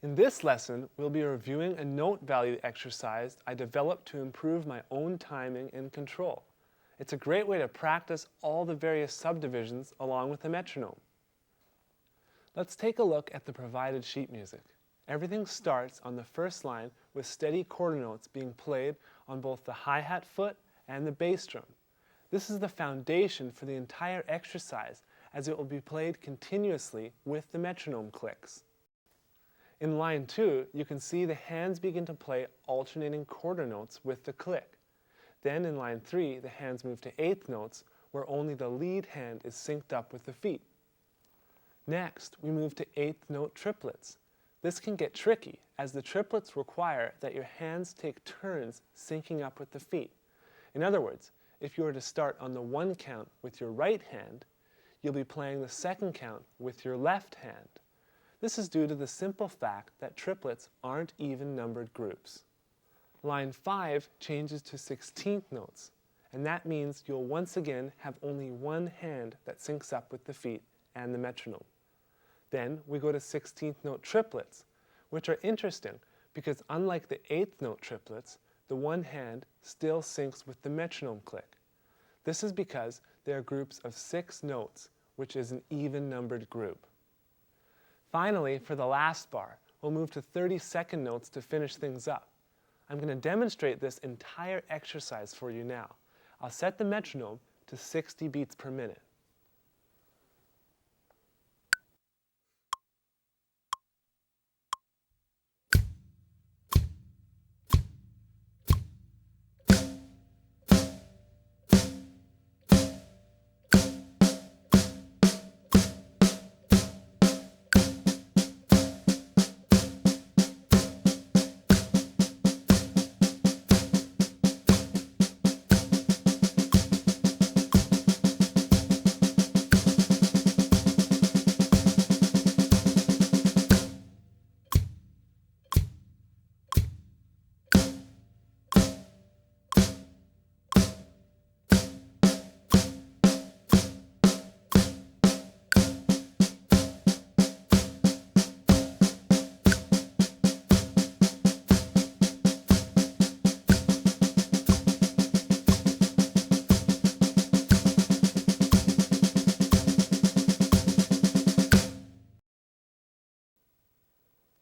In this lesson, we'll be reviewing a note value exercise I developed to improve my own timing and control. It's a great way to practice all the various subdivisions along with the metronome. Let's take a look at the provided sheet music. Everything starts on the first line with steady quarter notes being played on both the hi-hat foot and the bass drum. This is the foundation for the entire exercise, as it will be played continuously with the metronome clicks. In line 2, you can see the hands begin to play alternating quarter notes with the click. Then in line 3, the hands move to eighth notes, where only the lead hand is synced up with the feet. Next, we move to eighth note triplets. This can get tricky, as the triplets require that your hands take turns syncing up with the feet. In other words, if you were to start on the 1 count with your right hand, you'll be playing the 2nd count with your left hand. This is due to the simple fact that triplets aren't even numbered groups. Line 5 changes to 16th notes, and that means you'll once again have only one hand that syncs up with the feet and the metronome. Then we go to 16th note triplets, which are interesting because unlike the 8th note triplets, the one hand still syncs with the metronome click. This is because they are groups of 6 notes, which is an even numbered group. Finally, for the last bar, we'll move to 32nd notes to finish things up. I'm going to demonstrate this entire exercise for you now. I'll set the metronome to 60 beats per minute.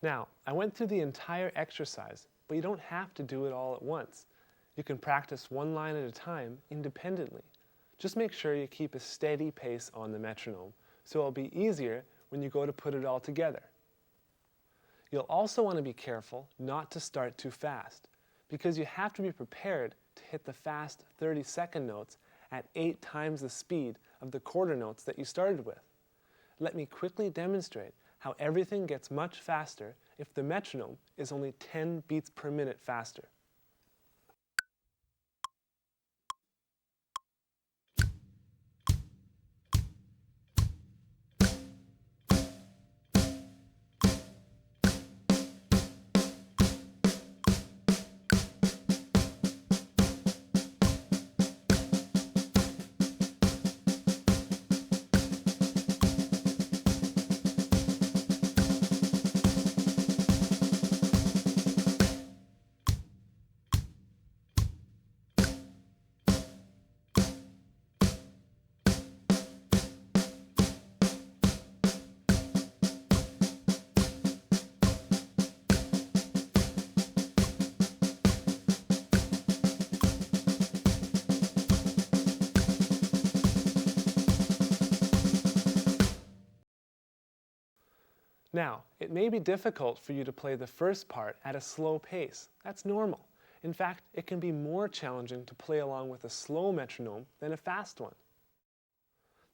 Now, I went through the entire exercise, but you don't have to do it all at once. You can practice one line at a time independently. Just make sure you keep a steady pace on the metronome, so it'll be easier when you go to put it all together. You'll also want to be careful not to start too fast, because you have to be prepared to hit the fast 32nd notes at 8 times the speed of the quarter notes that you started with. Let me quickly demonstrate how everything gets much faster if the metronome is only 10 beats per minute faster. Now, it may be difficult for you to play the first part at a slow pace. That's normal. In fact, it can be more challenging to play along with a slow metronome than a fast one.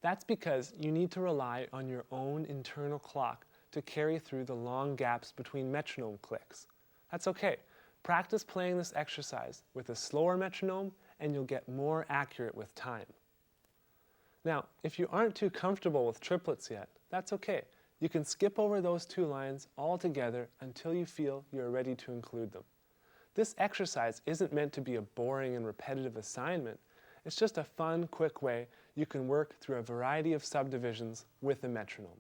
That's because you need to rely on your own internal clock to carry through the long gaps between metronome clicks. That's okay. Practice playing this exercise with a slower metronome and you'll get more accurate with time. Now, if you aren't too comfortable with triplets yet, that's okay. You can skip over those 2 lines altogether until you feel you're ready to include them. This exercise isn't meant to be a boring and repetitive assignment. It's just a fun, quick way you can work through a variety of subdivisions with a metronome.